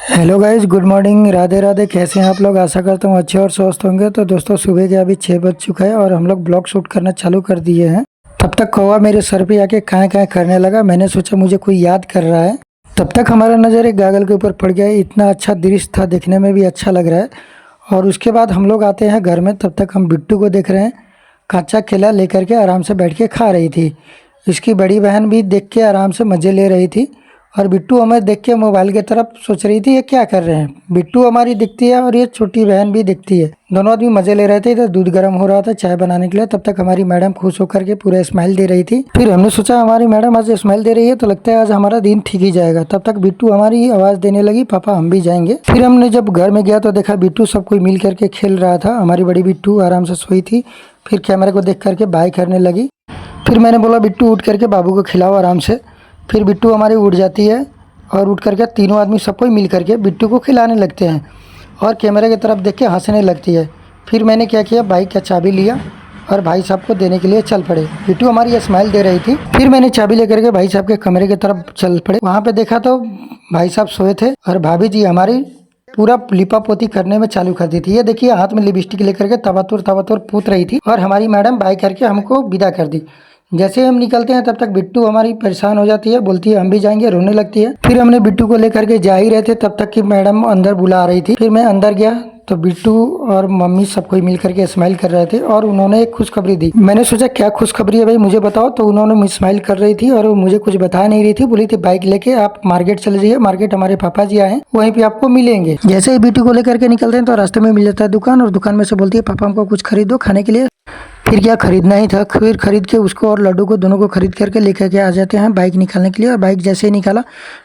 Hello guys, good morning, Radhe Radhe. कैसे हैं आप लोग? आशा करता हूँ अच्छे और स्वस्थ होंगे। तो दोस्तों, सुबह के अभी 6 बज चुका है और हम लोग ब्लॉग शूट करना चालू कर दिए हैं। तब तक कौवा मेरे सर पे आके काँ काँ करने लगा। मैंने सोचा मुझे कोई याद कर रहा है। तब तक हमारा नज़र एक गागल के ऊपर पड़ गया। इतना अच्छा दृश्य था, देखने में भी अच्छा लग रहा है। और उसके बाद हम लोग आते हैं घर में। तब तक हम बिट्टू को देख रहे हैं, कच्चा केला लेकर के आराम से बैठ के खा रही थी। इसकी बड़ी बहन भी देख के आराम से मज़े ले रही थी। और बिट्टू हमें देख के मोबाइल की तरफ सोच रही थी ये क्या कर रहे हैं। बिट्टू हमारी दिखती है और ये छोटी बहन भी दिखती है। दोनों आदमी मजे ले रहे थे। इधर दूध गर्म हो रहा था चाय बनाने के लिए। तब तक हमारी मैडम खुश होकर के पूरा स्माइल दे रही थी। फिर हमने सोचा हमारी मैडम आज स्माइल दे रही है तो लगता है आज हमारा दिन ठीक ही जाएगा। तब तक बिट्टू हमारी आवाज़ देने लगी, पापा हम भी जाएंगे। फिर हमने जब घर में गया तो देखा बिट्टू सब कोई मिल करके खेल रहा था। हमारी बड़ी बिट्टू आराम से सोई थी। फिर कैमरे को देख करके बाय करने लगी। फिर मैंने बोला बिट्टू उठ करके बाबू को खिलाओ आराम से। फिर बिट्टू हमारी उठ जाती है और उठ करके तीनों आदमी सबको मिल करके बिट्टू को खिलाने लगते हैं और कैमरे की तरफ देख के हंसने लगती है। फिर मैंने क्या किया, बाइक का चाबी लिया और भाई साहब को देने के लिए चल पड़े। बिट्टू हमारी स्माइल दे रही थी। फिर मैंने चाबी लेकर के भाई साहब के कमरे की तरफ चल पड़े। वहाँ पे देखा तो भाई साहब सोए थे और भाभी जी हमारी पूरा लिपा पोती करने में चालू कर दी थी। ये देखिए हाथ में लिपस्टिक लेकर के तबातुर पूत रही थी और हमारी मैडम बाय करके हमको विदा कर दी। जैसे हम निकलते हैं तब तक बिट्टू हमारी परेशान हो जाती है, बोलती है हम भी जाएंगे, रोने लगती है। फिर हमने बिट्टू को लेकर के जा ही रहे थे तब तक कि मैडम अंदर बुला रही थी। फिर मैं अंदर गया तो बिट्टू और मम्मी सब कोई मिल करके स्माइल कर रहे थे और उन्होंने एक खुशखबरी दी। मैंने सोचा क्या खुशखबरी है भाई, मुझे बताओ। तो उन्होंने स्माइल कर रही थी और मुझे कुछ बता नहीं रही थी। बोली थी बाइक लेके आप मार्केट चले जाइए, मार्केट हमारे पापा जी आए हैं, वहीं पे आपको मिलेंगे। जैसे ही बिट्टू को लेकर के निकलते हैं तो रास्ते में मिल जाता है दुकान और दुकान में से बोलती है पापा हमको कुछ खरीदो खाने के लिए। फिर क्या खरीदना ही था, फिर खरीद के उसको और लड्डू को दोनों को खरीद करके लेकर के आ जाते हैं बाइक निकालने के लिए। और बाइक जैसे ही निकाला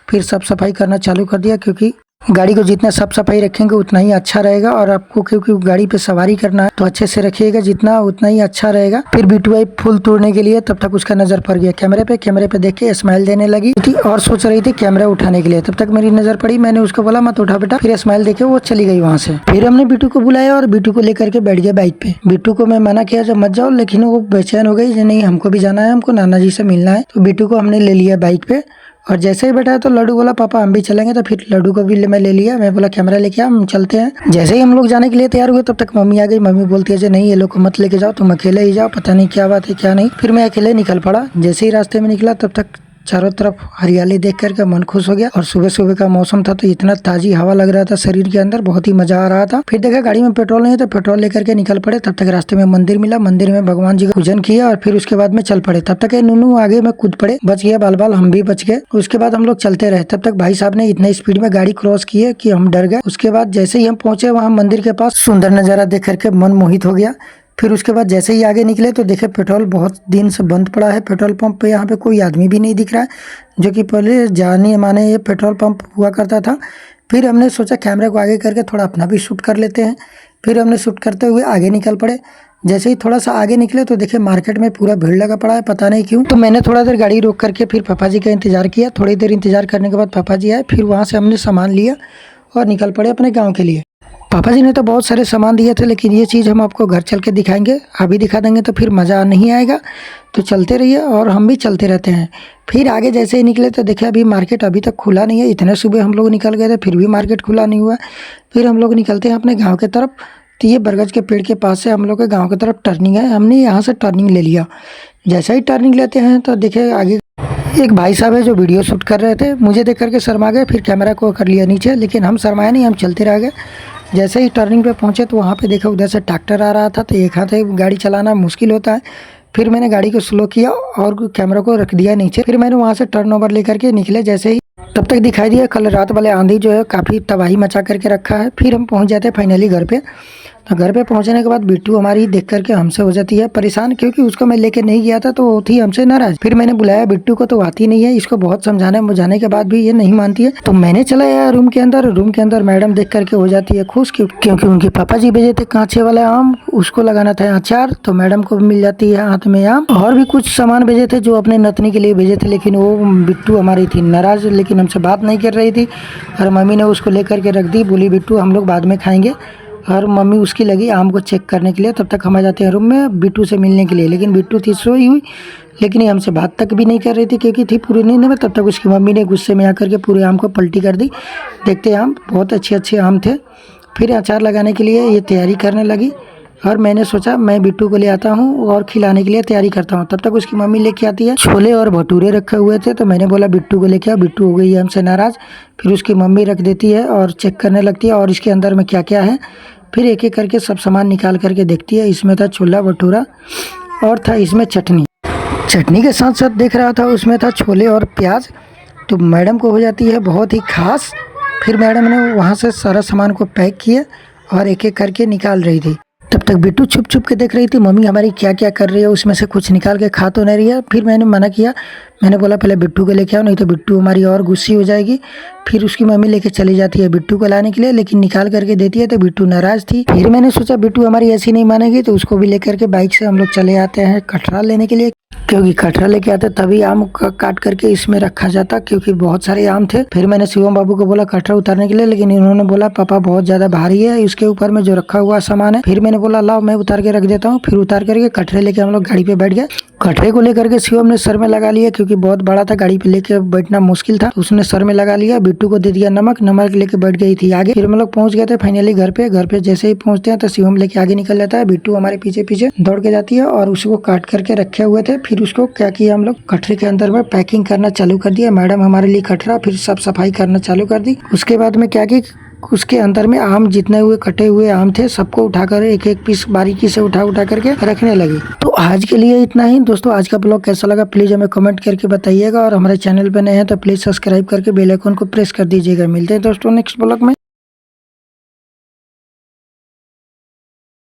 फिर साफ सफाई करना चालू कर दिया, क्योंकि गाड़ी को जितना साफ सफाई रखेंगे उतना ही अच्छा रहेगा। और आपको क्योंकि गाड़ी पे सवारी करना है तो अच्छे से रखिएगा, जितना उतना ही अच्छा रहेगा। फिर बिट्टू भाई फूल तोड़ने के लिए तब तक उसका नजर पड़ गया कैमरे पे देख के स्माइल देने लगी थी और सोच रही थी कैमरा उठाने के लिए। तब तक मेरी नजर पड़ी, मैंने उसको बोला मत उठा बेटा। फिर स्माइल देके वो चली गई वहाँ से। फिर हमने बिट्टू को बुलाया और बिट्टू को लेकर के बैठ गया बाइक पे। बिट्टू को मैं मना किया जब मत जाओ, लेकिन वो बेचैन हो गई, नहीं हमको भी जाना है, हमको नाना जी से मिलना है। तो बिट्टू को हमने ले लिया बाइक पे और जैसे ही बैठा तो लड्डू बोला पापा हम भी चलेंगे। तो फिर लड्डू को भी मैं ले लिया। मैं बोला कैमरा लेके आ, हम चलते हैं। जैसे ही हम लोग जाने के लिए तैयार हुए तब तक मम्मी आ गई। मम्मी बोलती है नहीं ये लोग को मत लेके जाओ, तुम अकेले ही जाओ, पता नहीं क्या बात है क्या नहीं। फिर मैं अकेले निकल पड़ा। जैसे ही रास्ते में निकला तब तक चारों तरफ हरियाली देख करके मन खुश हो गया और सुबह सुबह का मौसम था तो इतना ताजी हवा लग रहा था शरीर के अंदर, बहुत ही मजा आ रहा था। फिर देखा गाड़ी में पेट्रोल नहीं है तो पेट्रोल लेकर के निकल पड़े। तब तक रास्ते में मंदिर मिला, मंदिर में भगवान जी का पूजन किया और फिर उसके बाद में चल पड़े। तब तक नूनू आगे में कूद पड़े, बच गया बाल बाल, हम भी बच गए। उसके बाद हम लोग चलते रहे। तब तक भाई साहब ने इतने स्पीड में गाड़ी क्रॉस की है कि हम डर गए। उसके बाद जैसे ही हम पहुंचे वहाँ मंदिर के पास, सुंदर नजारा देख करके मन मोहित हो गया। फिर उसके बाद जैसे ही आगे निकले तो देखे पेट्रोल बहुत दिन से बंद पड़ा है। पेट्रोल पंप पे यहाँ पे कोई आदमी भी नहीं दिख रहा है, जो कि पहले जाने माने ये पेट्रोल पंप हुआ करता था। फिर हमने सोचा कैमरे को आगे करके थोड़ा अपना भी शूट कर लेते हैं। फिर हमने शूट करते हुए आगे निकल पड़े। जैसे ही थोड़ा सा आगे निकले तो देखे मार्केट में पूरा भीड़ लगा पड़ा है, पता नहीं क्यों। तो मैंने थोड़ा देर गाड़ी रोक करके फिर पापा जी का इंतजार किया। थोड़ी देर इंतजार करने के बाद पापा जी आए। फिर वहाँ से हमने सामान लिया और निकल पड़े अपने गाँव के लिए। पापा जी ने तो बहुत सारे सामान दिए थे, लेकिन ये चीज़ हम आपको घर चल के दिखाएंगे। अभी दिखा देंगे तो फिर मज़ा नहीं आएगा, तो चलते रहिए और हम भी चलते रहते हैं। फिर आगे जैसे ही निकले तो देखे अभी मार्केट अभी तक खुला नहीं है। इतने सुबह हम लोग निकल गए थे फिर भी मार्केट खुला नहीं हुआ। फिर हम लोग निकलते हैं अपने गाँव के तरफ। तो ये बरगद के पेड़ के पास से हम लोग के गाँव की तरफ टर्निंग है। हमने यहाँ से टर्निंग ले लिया। जैसा ही टर्निंग लेते हैं तो देखे आगे एक भाई साहब है जो वीडियो शूट कर रहे थे। मुझे देख करके शर्मा गए, फिर कैमरा को कर लिया नीचे, लेकिन हम शर्माए नहीं, हम चलते रह गए। जैसे ही टर्निंग पे पहुंचे तो वहाँ पे देखा उधर से ट्रैक्टर आ रहा था, तो एक हाथ गाड़ी चलाना मुश्किल होता है। फिर मैंने गाड़ी को स्लो किया और कैमरा को रख दिया नीचे। फिर मैंने वहाँ से टर्न ओवर लेकर के निकले। जैसे ही तब तक दिखाई दिया कल रात वाले आंधी जो है काफ़ी तबाही मचा करके रखा है। फिर हम पहुँच जाते हैं फाइनली घर पे। तो घर पे पहुंचने के बाद बिट्टू हमारी देख करके हमसे हो जाती है परेशान, क्योंकि उसको मैं लेके नहीं गया था तो वो थी हमसे नाराज। फिर मैंने बुलाया बिट्टू को, तो आती नहीं है। इसको बहुत समझाने बुझाने के बाद भी ये नहीं मानती है। तो मैंने चला आया रूम के अंदर मैडम देख करके हो जाती है खुश, क्योंकि उनके पापा जी भेजे थे कांचे वाले आम, उसको लगाना था अचार, तो मैडम को मिल जाती है हाथ में आम। और भी कुछ सामान भेजे थे जो अपने नतनी के लिए भेजे थे, लेकिन वो बिट्टू हमारी थी नाराज, लेकिन हमसे बात नहीं कर रही थी। और मम्मी ने उसको लेकर के रख दी, बोली बिट्टू हम लोग बाद में खाएंगे। और मम्मी उसकी लगी आम को चेक करने के लिए। तब तक हम आ जाते हैं रूम में बिट्टू से मिलने के लिए, लेकिन बिट्टू थी सोई हुई, लेकिन ये हमसे बात तक भी नहीं कर रही थी क्योंकि थी पूरी नींद में। तब तक उसकी मम्मी ने गुस्से में आकर के पूरे आम को पलटी कर दी। देखते आम बहुत अच्छे अच्छे आम थे। फिर अचार लगाने के लिए ये तैयारी करने लगी और मैंने सोचा मैं बिट्टू को ले आता हूँ और खिलाने के लिए तैयारी करता हूँ। तब तक उसकी मम्मी लेके आती है छोले और भटूरे रखे हुए थे, तो मैंने बोला बिट्टू को लेके आओ। बिट्टू हो गई है हमसे नाराज़। फिर उसकी मम्मी रख देती है और चेक करने लगती है और इसके अंदर में क्या क्या है। फिर एक एक करके सब सामान निकाल करके देखती है। इसमें था छोला भटूरा और था इसमें चटनी। चटनी के साथ साथ देख रहा था उसमें था छोले और प्याज। तो मैडम को हो जाती है बहुत ही खास। फिर मैडम ने वहाँ से सारा सामान को पैक किया और एक एक करके निकाल रही थी। तब तक बिट्टू छुप छुप के देख रही थी मम्मी हमारी क्या क्या कर रही है, उसमें से कुछ निकाल के खा तो नहीं रही है। फिर मैंने मना किया, मैंने बोला पहले बिट्टू को लेके आओ, नहीं तो बिट्टू हमारी और गुस्सी हो जाएगी। फिर उसकी मम्मी लेके चली जाती है बिट्टू को लाने के लिए, लेकिन निकाल करके देती है तो बिट्टू नाराज़ थी। फिर मैंने सोचा बिट्टू हमारी ऐसी नहीं मानेगी, तो उसको भी लेकर के बाइक से हम लोग चले आते हैं कटरा लेने के लिए, क्योंकि कटरा लेके आते तभी आम काट करके इसमें रखा जाता, क्योंकि बहुत सारे आम थे। फिर मैंने शिवम बाबू को बोला कटरा उतारने के लिए, लेकिन इन्होंने बोला पापा बहुत ज्यादा भारी है इसके ऊपर में जो रखा हुआ सामान है। फिर मैंने बोला लाओ मैं उतार के रख देता हूँ। फिर उतार करके कटरे लेके हम लोग गाड़ी पे बैठ गए। कटरे को लेकर के शिवम ने सर में लगा लिया, क्योंकि बहुत बड़ा था, गाड़ी पे लेके बैठना मुश्किल था। उसने सर में लगा लिया। बिट्टू को दे दिया नमक, नमक लेके बैठ गई थी आगे। फिर हम लोग पहुंच गए थे फाइनली घर पे। घर पे जैसे ही पहुंचते हैं तो शिवम लेके आगे निकल जाता है, बिट्टू हमारे पीछे पीछे दौड़ के जाती है और उसको काट करके रखे हुए थे। फिर उसको क्या किया हम लोग कटरे के अंदर में पैकिंग करना चालू कर दिया। मैडम हमारे लिए कटरा फिर सब सफाई करना चालू कर दी। उसके बाद में क्या की उसके अंदर में आम जितने हुए कटे हुए आम थे सबको उठाकर एक एक पीस बारीकी से उठा करके रखने लगी। तो आज के लिए इतना ही दोस्तों। आज का ब्लॉग कैसा लगा प्लीज हमें कमेंट करके बताइएगा, और हमारे चैनल पर नए हैं तो प्लीज सब्सक्राइब करके बेल आइकन को प्रेस कर दीजिएगा। मिलते हैं दोस्तों नेक्स्ट ब्लॉग में।